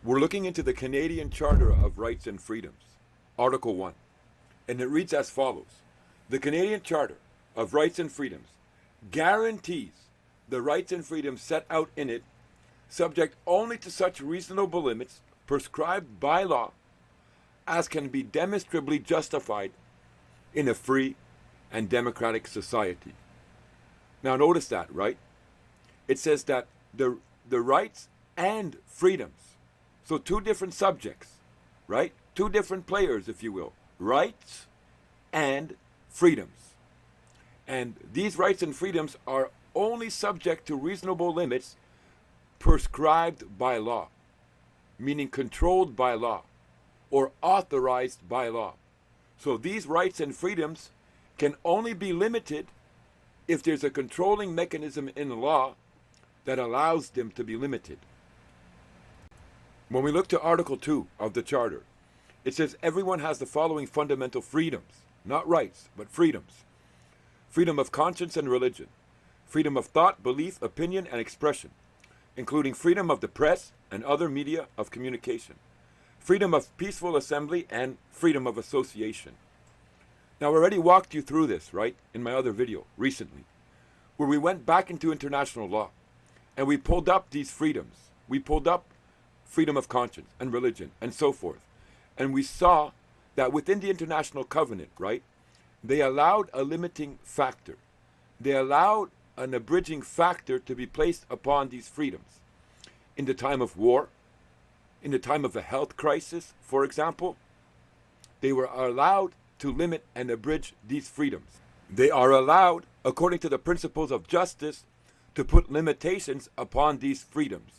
We're looking into the Canadian Charter of Rights and Freedoms, Article 1, and it reads as follows. The Canadian Charter of Rights and Freedoms guarantees the rights and freedoms set out in it, subject only to such reasonable limits prescribed by law as can be demonstrably justified in a free and democratic society. Now notice that, right? It says that the rights and freedoms, so two different subjects, right? Two different players, if you will. Rights and freedoms. And these rights and freedoms are only subject to reasonable limits prescribed by law, meaning controlled by law or authorized by law. So these rights and freedoms can only be limited if there's a controlling mechanism in the law that allows them to be limited. When we look to Article 2 of the Charter, it says everyone has the following fundamental freedoms, not rights, but freedoms. Freedom of conscience and religion, freedom of thought, belief, opinion, and expression, including freedom of the press and other media of communication, freedom of peaceful assembly, and freedom of association. Now, I already walked you through this, right, in my other video recently, where we went back into international law and we pulled up these freedoms. We pulled up freedom of conscience and religion and so forth. And we saw that within the international covenant, right, they allowed a limiting factor. They allowed an abridging factor to be placed upon these freedoms. In the time of war, in the time of a health crisis, for example, they were allowed to limit and abridge these freedoms. They are allowed, according to the principles of justice, to put limitations upon these freedoms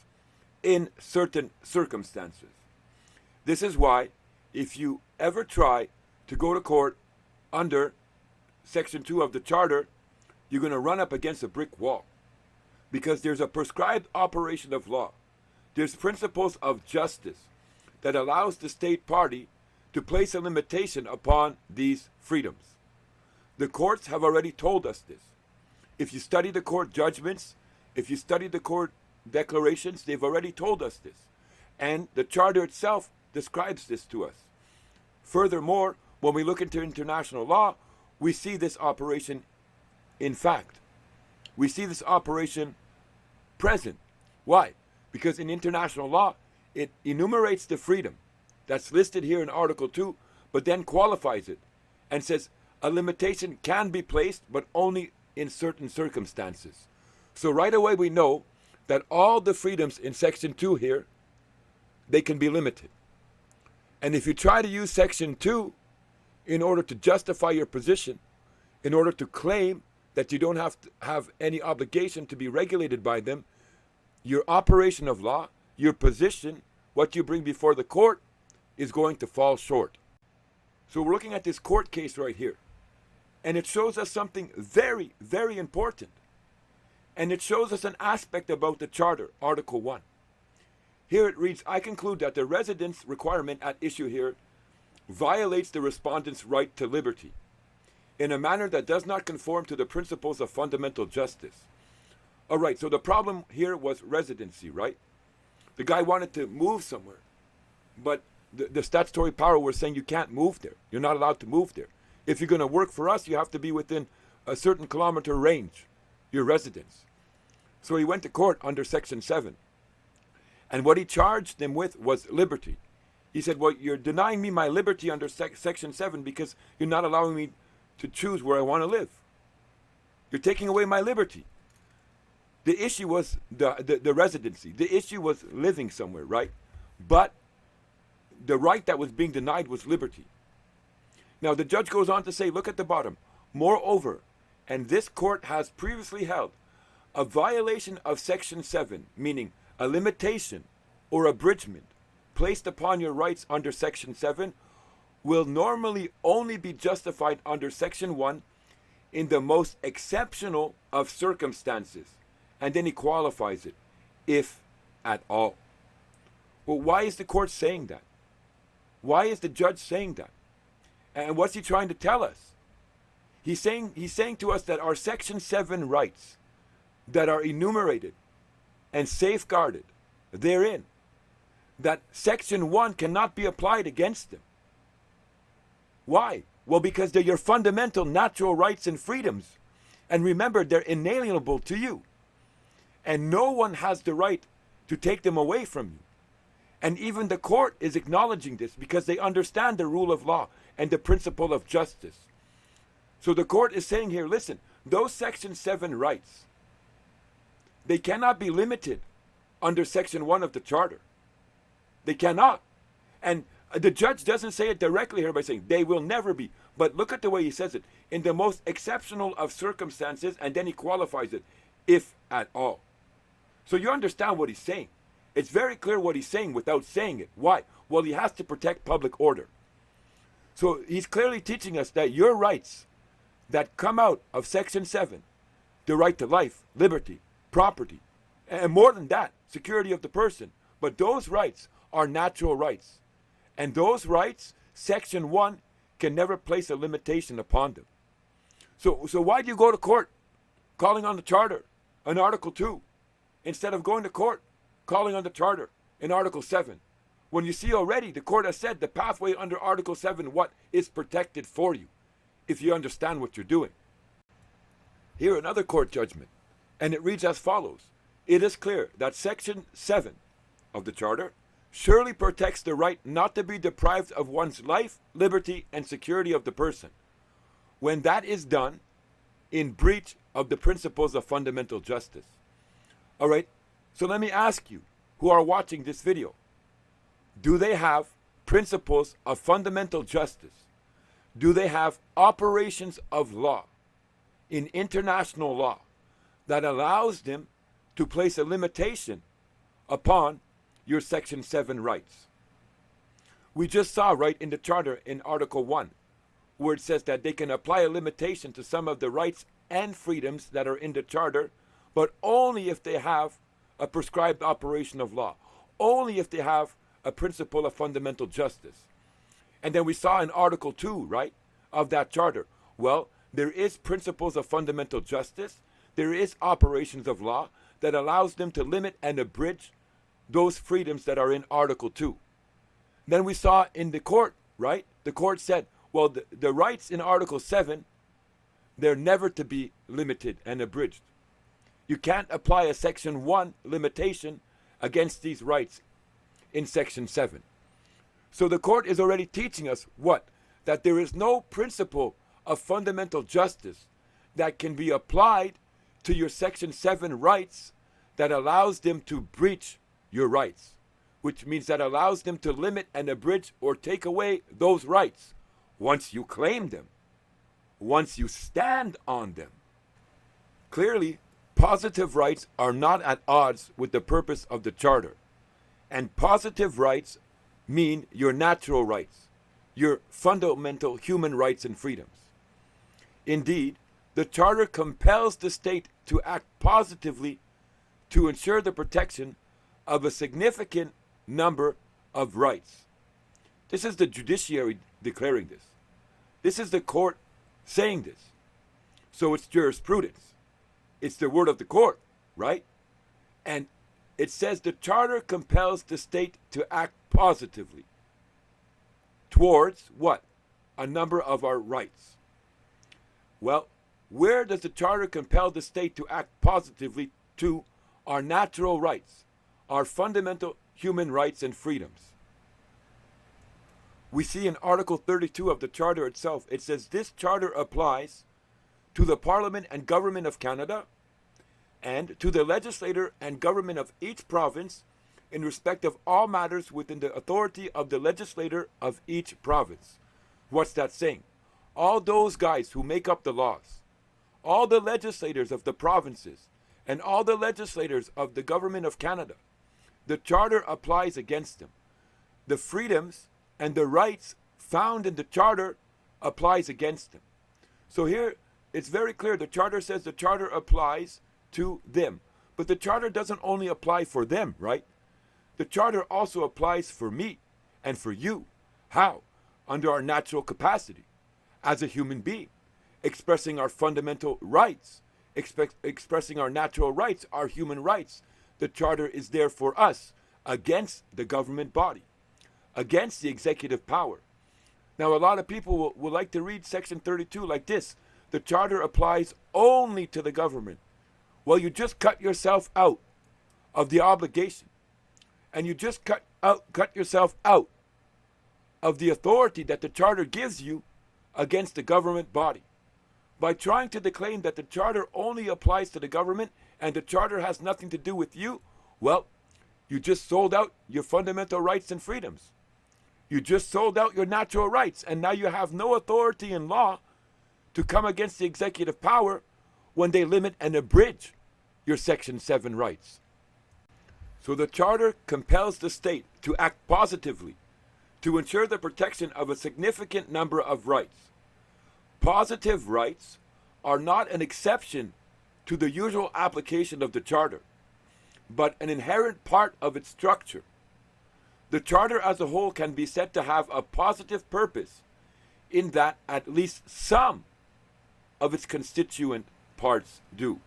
in certain circumstances. This is why, if you ever try to go to court under Section 2 of the Charter, you're going to run up against a brick wall, because there's a prescribed operation of law. There's principles of justice that allows the state party to place a limitation upon these freedoms. The courts have already told us this. If you study the court judgments, if you study the court declarations, they've already told us this. And the Charter itself describes this to us. Furthermore, when we look into international law, we see this operation in fact. We see this operation present. Why? Because in international law, it enumerates the freedom that's listed here in Article 2, but then qualifies it and says a limitation can be placed, but only in certain circumstances. So right away we know that all the freedoms in Section 2 here, they can be limited. And if you try to use Section 2 in order to justify your position, in order to claim that you don't have to have any obligation to be regulated by them, your operation of law, your position, what you bring before the court, is going to fall short. So we're looking at this court case right here, and it shows us something very, very important. And it shows us an aspect about the Charter, Article 1. Here it reads, I conclude that the residence requirement at issue here violates the respondent's right to liberty in a manner that does not conform to the principles of fundamental justice. All right, so the problem here was residency, right? The guy wanted to move somewhere, but the statutory power was saying you can't move there. You're not allowed to move there. If you're going to work for us, you have to be within a certain kilometer range, your residence. So he went to court under Section 7. And what he charged them with was liberty. He said, well, you're denying me my liberty under Section 7 because you're not allowing me to choose where I want to live. You're taking away my liberty. The issue was the residency. The issue was living somewhere, right? But the right that was being denied was liberty. Now the judge goes on to say, look at the bottom. Moreover, and this court has previously held, a violation of Section 7, meaning a limitation or abridgment placed upon your rights under Section 7, will normally only be justified under Section 1 in the most exceptional of circumstances. And then he qualifies it, if at all. Well, why is the court saying that? Why is the judge saying that? And what's he trying to tell us? He's saying to us that our Section 7 rights that are enumerated and safeguarded therein, that Section 1 cannot be applied against them. Why? Well, because they're your fundamental natural rights and freedoms. And remember, they're inalienable to you. And no one has the right to take them away from you. And even the court is acknowledging this because they understand the rule of law and the principle of justice. So the court is saying here, listen, those Section 7 rights, they cannot be limited under Section 1 of the Charter. They cannot. And the judge doesn't say it directly here by saying they will never be. But look at the way he says it. In the most exceptional of circumstances, and then he qualifies it, if at all. So you understand what he's saying. It's very clear what he's saying without saying it. Why? Well, he has to protect public order. So he's clearly teaching us that your rights that come out of Section 7, the right to life, liberty, property, and more than that, security of the person. But those rights are natural rights. And those rights, Section 1 can never place a limitation upon them. So why do you go to court calling on the Charter in Article 2 instead of going to court calling on the Charter in Article 7? When you see already the court has said the pathway under Article 7, what is protected for you, if you understand what you're doing. Here another court judgment, and it reads as follows. It is clear that Section 7 of the Charter surely protects the right not to be deprived of one's life, liberty, and security of the person, when that is done in breach of the principles of fundamental justice. All right, so let me ask you who are watching this video, do they have principles of fundamental justice? Do they have operations of law in international law that allows them to place a limitation upon your Section 7 rights? We just saw right in the Charter in Article 1 where it says that they can apply a limitation to some of the rights and freedoms that are in the Charter, but only if they have a prescribed operation of law, only if they have a principle of fundamental justice. And then we saw in Article 2, right, of that Charter, well, there is principles of fundamental justice, there is operations of law that allows them to limit and abridge those freedoms that are in Article 2. Then we saw in the court, right, the court said, well, the rights in Article 7, they're never to be limited and abridged. You can't apply a Section 1 limitation against these rights in Section 7. So the court is already teaching us what? That there is no principle of fundamental justice that can be applied to your Section 7 rights that allows them to breach your rights, which means that allows them to limit and abridge or take away those rights once you claim them, once you stand on them. Clearly, positive rights are not at odds with the purpose of the Charter. And positive rights mean your natural rights, your fundamental human rights and freedoms. Indeed, the Charter compels the state to act positively to ensure the protection of a significant number of rights. This is the judiciary declaring this. This is the court saying this. So it's jurisprudence. It's the word of the court, right? And it says the Charter compels the state to act positively towards what? A number of our rights. Well, where does the Charter compel the state to act positively to our natural rights, our fundamental human rights and freedoms? We see in Article 32 of the Charter itself, it says this Charter applies to the Parliament and Government of Canada and to the legislature and government of each province in respect of all matters within the authority of the legislator of each province. What's that saying? All those guys who make up the laws, all the legislators of the provinces, and all the legislators of the government of Canada, the Charter applies against them. The freedoms and the rights found in the Charter applies against them. So here it's very clear. The Charter says the Charter applies to them. But the Charter doesn't only apply for them, right? The Charter also applies for me and for you. How? Under our natural capacity as a human being, expressing our fundamental rights, expressing our natural rights, our human rights. The Charter is there for us against the government body, against the executive power. Now, a lot of people will like to read Section 32 like this: the Charter applies only to the government. Well, you just cut yourself out of the obligation, and you just cut yourself out of the authority that the Charter gives you against the government body by trying to claim that the Charter only applies to the government and the Charter has nothing to do with you. Well, you just sold out your fundamental rights and freedoms. You just sold out your natural rights, and now you have no authority in law to come against the executive power when they limit and abridge your Section 7 rights. So the Charter compels the state to act positively to ensure the protection of a significant number of rights. Positive rights are not an exception to the usual application of the Charter, but an inherent part of its structure. The Charter as a whole can be said to have a positive purpose in that at least some of its constituent parts do.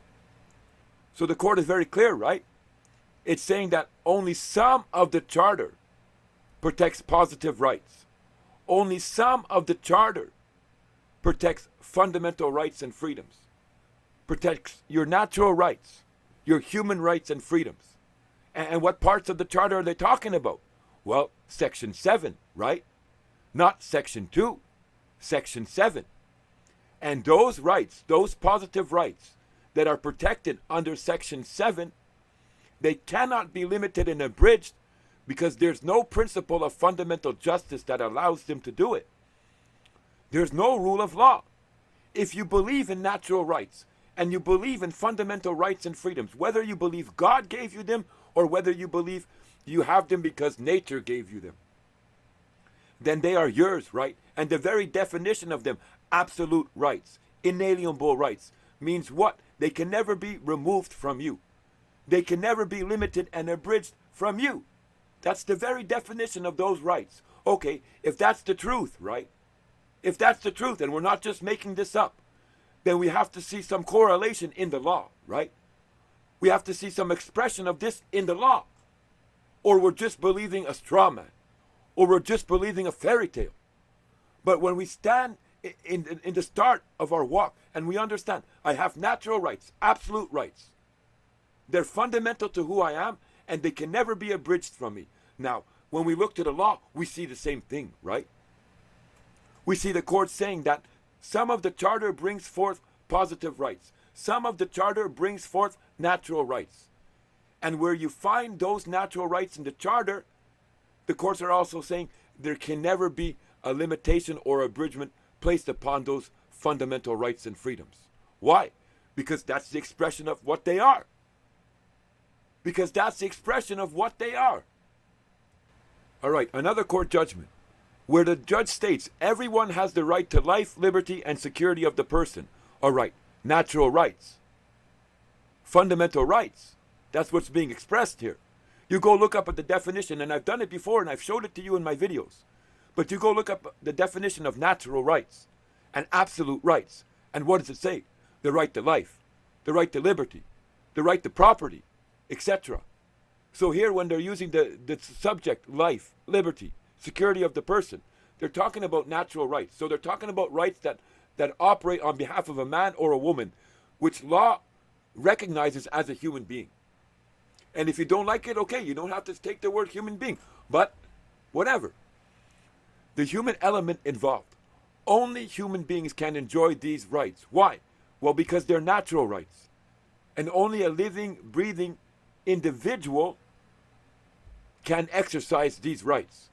So the court is very clear, right? It's saying that only some of the Charter protects positive rights. Only some of the Charter protects fundamental rights and freedoms, protects your natural rights, your human rights and freedoms. And what parts of the Charter are they talking about? Well, Section 7, right? Not Section 2, Section 7. And those rights, those positive rights that are protected under Section 7, they cannot be limited and abridged because there's no principle of fundamental justice that allows them to do it. There's no rule of law. If you believe in natural rights and you believe in fundamental rights and freedoms, whether you believe God gave you them or whether you believe you have them because nature gave you them, then they are yours, right? And the very definition of them, absolute rights, inalienable rights, means what? They can never be removed from you. They can never be limited and abridged from you. That's the very definition of those rights. Okay, if that's the truth, right? If that's the truth, and we're not just making this up, then we have to see some correlation in the law, right? We have to see some expression of this in the law. Or we're just believing a straw man. Or we're just believing a fairy tale. But when we stand in the start of our walk and we understand, I have natural rights, absolute rights. They're fundamental to who I am and they can never be abridged from me. Now, when we look to the law, we see the same thing, right? We see the court saying that some of the Charter brings forth positive rights. Some of the Charter brings forth natural rights. And where you find those natural rights in the Charter, the courts are also saying there can never be a limitation or abridgment placed upon those fundamental rights and freedoms. Why? Because that's the expression of what they are. Because that's the expression of what they are. All right, another court judgment where the judge states everyone has the right to life, liberty, and security of the person. All right, natural rights. Fundamental rights. That's what's being expressed here. You go look up at the definition, and I've done it before, and I've showed it to you in my videos. But you go look up the definition of natural rights and absolute rights. And what does it say? The right to life, the right to liberty, the right to property, etc. So here when they're using the subject, life, liberty, security of the person, they're talking about natural rights. So they're talking about rights that operate on behalf of a man or a woman, which law recognizes as a human being. And if you don't like it, okay, you don't have to take the word human being. But whatever. The human element involved. Only human beings can enjoy these rights. Why? Well, because they're natural rights. And only a living, breathing individual can exercise these rights.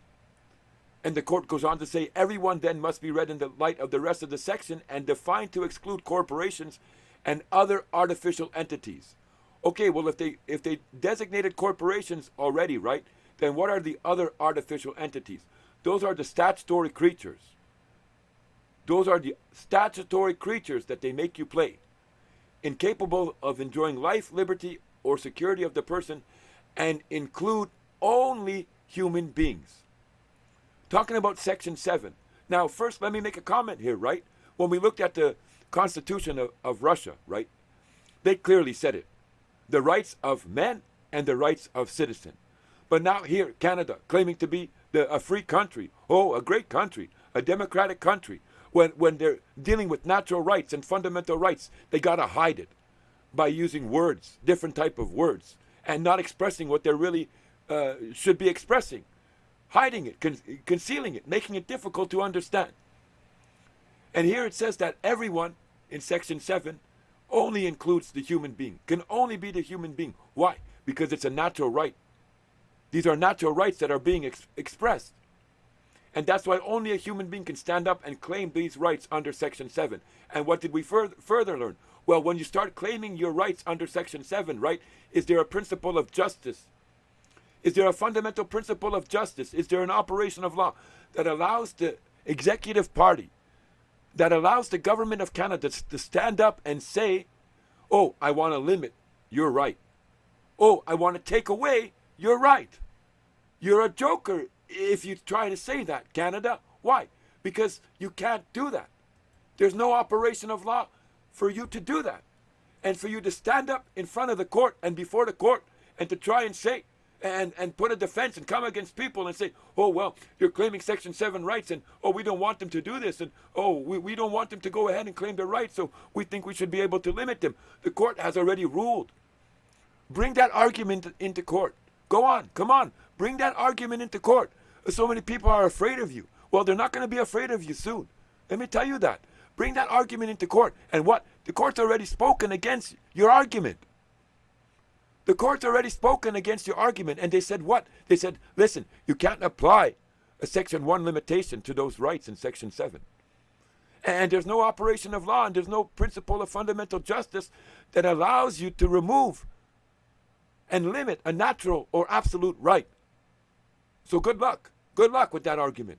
And the court goes on to say, everyone then must be read in the light of the rest of the section and defined to exclude corporations and other artificial entities. Okay, well, if they designated corporations already, right, then what are the other artificial entities? Those are the statutory creatures. Those are the statutory creatures that they make you play, incapable of enjoying life, liberty, or security of the person, and include only human beings. Talking about Section 7. Now, first, let me make a comment here, right? When we looked at the Constitution of Russia, right, they clearly said it. The rights of men and the rights of citizens. But now here, Canada, claiming to be a free country, oh, a great country, a democratic country, when they're dealing with natural rights and fundamental rights, they gotta hide it by using words, different type of words, and not expressing what they really should be expressing, hiding it, concealing it, making it difficult to understand. And here it says that everyone in section 7 only includes the human being, can only be the human being. Why? Because it's a natural right. These are natural rights that are being expressed. And that's why only a human being can stand up and claim these rights under section 7. And what did we further learn? Well, when you start claiming your rights under section 7, right, is there a principle of justice? Is there a fundamental principle of justice? Is there an operation of law that allows the executive party, that allows the government of Canada to stand up and say, oh, I want to limit your right. Oh, I want to take away your right. You're a joker if you try to say that, Canada. Why? Because you can't do that. There's no operation of law for you to do that. And for you to stand up in front of the court and before the court and to try and say, and put a defense and come against people and say, oh, well, you're claiming section 7 rights, and oh, we don't want them to do this, and oh, we don't want them to go ahead and claim their rights, so we think we should be able to limit them. The court has already ruled. Bring that argument into court. Go on, come on, bring that argument into court. So many people are afraid of you. Well, they're not going to be afraid of you soon. Let me tell you that. Bring that argument into court. And what? The court's already spoken against your argument. The court's already spoken against your argument, and they said what? They said, listen, you can't apply a section 1 limitation to those rights in section 7. And there's no operation of law, and there's no principle of fundamental justice that allows you to remove and limit a natural or absolute right. So good luck. Good luck with that argument.